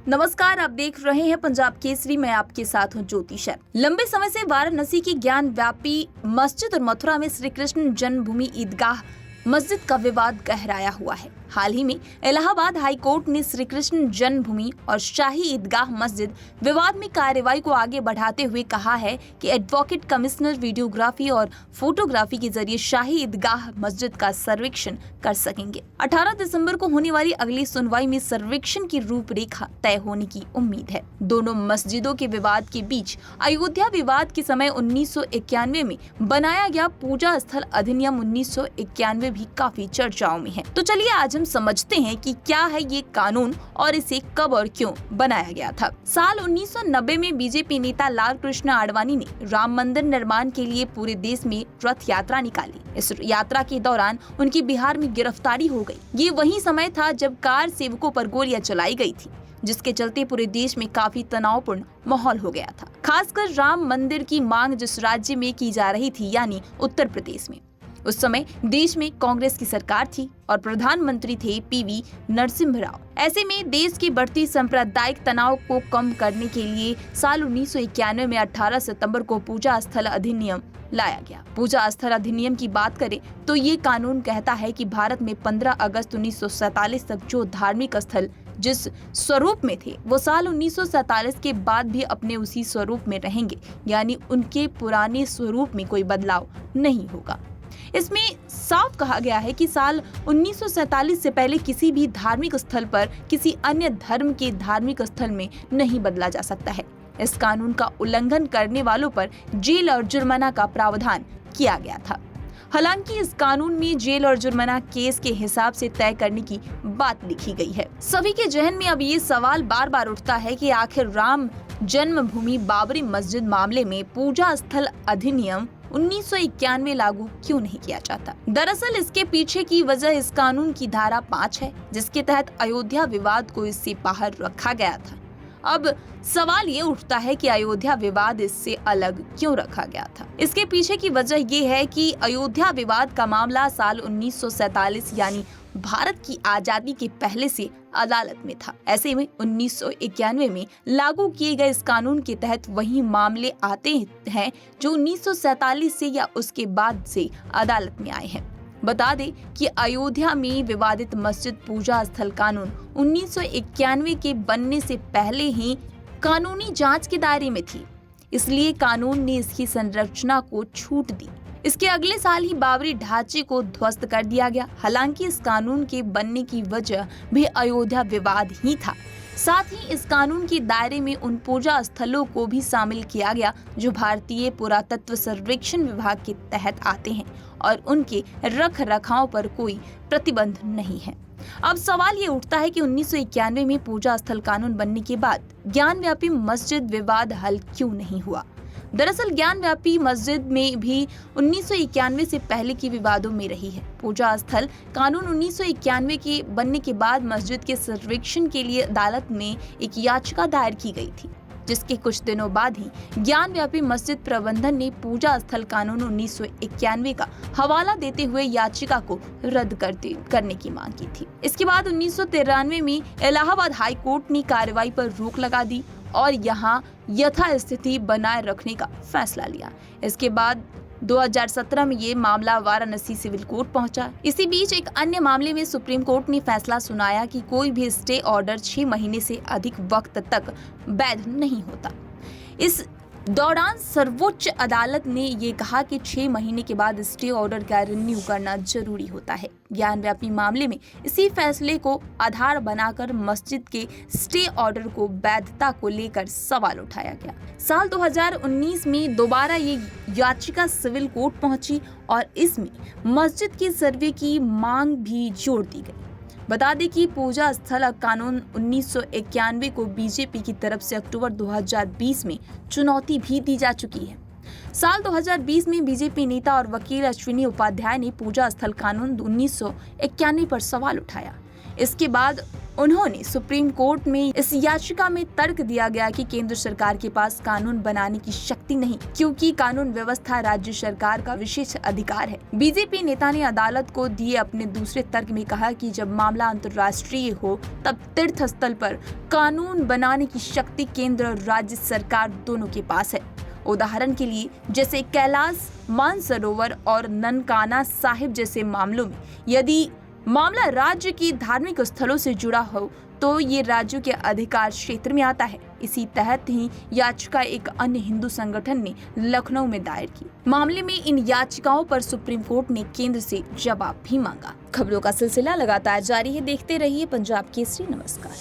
नमस्कार, आप देख रहे हैं पंजाब केसरी। मैं आपके साथ हूं ज्योति शर्मा। लंबे समय से वाराणसी की ज्ञान व्यापी मस्जिद और मथुरा में श्री कृष्ण जन्मभूमि ईदगाह मस्जिद का विवाद गहराया हुआ है। हाल ही में इलाहाबाद हाई कोर्ट ने श्री कृष्ण जन्मभूमि और शाही ईदगाह मस्जिद विवाद में कार्रवाई को आगे बढ़ाते हुए कहा है कि एडवोकेट कमिश्नर वीडियोग्राफी और फोटोग्राफी के जरिए शाही ईदगाह मस्जिद का सर्वेक्षण कर सकेंगे। 18 दिसंबर को होने वाली अगली सुनवाई में सर्वेक्षण की रूपरेखा तय होने की उम्मीद है। दोनों मस्जिदों के विवाद के बीच अयोध्या विवाद के समय 1991 में बनाया गया पूजा स्थल अधिनियम 1991 भी काफी चर्चाओं में है। तो चलिए आज हम समझते हैं कि क्या है ये कानून और इसे कब और क्यों बनाया गया था। साल 1990 में बीजेपी नेता लाल कृष्ण आडवाणी ने राम मंदिर निर्माण के लिए पूरे देश में रथ यात्रा निकाली। इस यात्रा के दौरान उनकी बिहार में गिरफ्तारी हो गई। ये वही समय था जब कार सेवकों पर गोलियां चलाई गई थी, जिसके चलते पूरे देश में काफी तनावपूर्ण माहौल हो गया था। खासकर राम मंदिर की मांग जिस राज्य में की जा रही थी, यानी उत्तर प्रदेश में। उस समय देश में कांग्रेस की सरकार थी और प्रधानमंत्री थे पीवी नरसिम्हा राव। ऐसे में देश की बढ़ती सांप्रदायिक तनाव को कम करने के लिए साल 1991 में 18 सितंबर को पूजा स्थल अधिनियम लाया गया। पूजा स्थल अधिनियम की बात करें तो ये कानून कहता है कि भारत में 15 अगस्त 1947 तक जो धार्मिक स्थल जिस स्वरूप में थे वो साल 1947 के बाद भी अपने उसी स्वरूप में रहेंगे, यानी उनके पुराने स्वरूप में कोई बदलाव नहीं होगा। इसमें साफ कहा गया है कि साल 1947 से पहले किसी भी धार्मिक स्थल पर किसी अन्य धर्म के धार्मिक स्थल में नहीं बदला जा सकता है। इस कानून का उल्लंघन करने वालों पर जेल और जुर्माना का प्रावधान किया गया था। हालांकि इस कानून में जेल और जुर्माना केस के हिसाब से तय करने की बात लिखी गई है। सभी के जहन में अब ये सवाल बार बार उठता है कि आखिर राम जन्मभूमि बाबरी मस्जिद मामले में पूजा स्थल अधिनियम 1991 लागू क्यों नहीं किया जाता। दरअसल इसके पीछे की वजह इस कानून की धारा 5 है, जिसके तहत अयोध्या विवाद को इससे बाहर रखा गया था। अब सवाल ये उठता है कि अयोध्या विवाद इससे अलग क्यों रखा गया था। इसके पीछे की वजह ये है कि अयोध्या विवाद का मामला साल 1947 यानी भारत की आजादी के पहले से अदालत में था। ऐसे में 1991 में लागू किए गए इस कानून के तहत वही मामले आते हैं जो 1947 से या उसके बाद से अदालत में आए हैं। बता दें कि अयोध्या में विवादित मस्जिद पूजा स्थल कानून 1991 के बनने से पहले ही कानूनी जांच के दायरे में थी, इसलिए कानून ने इसकी संरचना को छूट दी। इसके अगले साल ही बाबरी ढांचे को ध्वस्त कर दिया गया। हालांकि इस कानून के बनने की वजह भी अयोध्या विवाद ही था। साथ ही इस कानून के दायरे में उन पूजा स्थलों को भी शामिल किया गया जो भारतीय पुरातत्व सर्वेक्षण विभाग के तहत आते हैं और उनके रख रखाव पर कोई प्रतिबंध नहीं है। अब सवाल ये उठता है कि 1991 में पूजा स्थल कानून बनने के बाद ज्ञान व्यापी मस्जिद विवाद हल क्यों नहीं हुआ। दरअसल ज्ञान व्यापी मस्जिद में भी 1991 से पहले की विवादों में रही है। पूजा स्थल कानून 1991 के बनने के बाद मस्जिद के सर्वेक्षण के लिए अदालत में एक याचिका दायर की गई थी, जिसके कुछ दिनों बाद ही ज्ञान व्यापी मस्जिद प्रबंधन ने पूजा स्थल कानून 1991 का हवाला देते हुए याचिका को रद्द करने की मांग की थी। इसके बाद 1993 में इलाहाबाद हाई कोर्ट ने कार्रवाई पर रोक लगा दी और यहां यथास्थिति बनाए रखने का फैसला लिया। इसके बाद 2017 में ये मामला वाराणसी सिविल कोर्ट पहुंचा। इसी बीच एक अन्य मामले में सुप्रीम कोर्ट ने फैसला सुनाया कि कोई भी स्टे ऑर्डर 6 महीने से अधिक वक्त तक वैध नहीं होता। इस दौरान सर्वोच्च अदालत ने ये कहा कि 6 महीने के बाद स्टे ऑर्डर का रिन्यू करना जरूरी होता है। ज्ञान व्यापी मामले में इसी फैसले को आधार बनाकर मस्जिद के स्टे ऑर्डर को वैधता को लेकर सवाल उठाया गया। साल 2019 में दोबारा ये याचिका सिविल कोर्ट पहुंची और इसमें मस्जिद की सर्वे की मांग भी जोड़ दी गई। बता दें कि पूजा स्थल कानून 1991 को बीजेपी की तरफ से अक्टूबर 2020 में चुनौती भी दी जा चुकी है। साल 2020 में बीजेपी नेता और वकील अश्विनी उपाध्याय ने पूजा स्थल कानून 1991 पर सवाल उठाया। इसके बाद उन्होंने सुप्रीम कोर्ट में इस याचिका में तर्क दिया गया कि केंद्र सरकार के पास कानून बनाने की शक्ति नहीं, क्योंकि कानून व्यवस्था राज्य सरकार का विशेष अधिकार है। बीजेपी नेता ने अदालत को दिए अपने दूसरे तर्क में कहा कि जब मामला अंतर्राष्ट्रीय हो तब तीर्थ स्थल पर कानून बनाने की शक्ति केंद्र और राज्य सरकार दोनों के पास है। उदाहरण के लिए जैसे कैलाश मानसरोवर और ननकाना साहिब जैसे मामलों में यदि मामला राज्य की धार्मिक स्थलों से जुड़ा हो तो ये राज्यों के अधिकार क्षेत्र में आता है। इसी तहत ही याचिका एक अन्य हिंदू संगठन ने लखनऊ में दायर की। मामले में इन याचिकाओं पर सुप्रीम कोर्ट ने केंद्र से जवाब भी मांगा। खबरों का सिलसिला लगातार जारी है, देखते रहिए पंजाब केसरी। नमस्कार।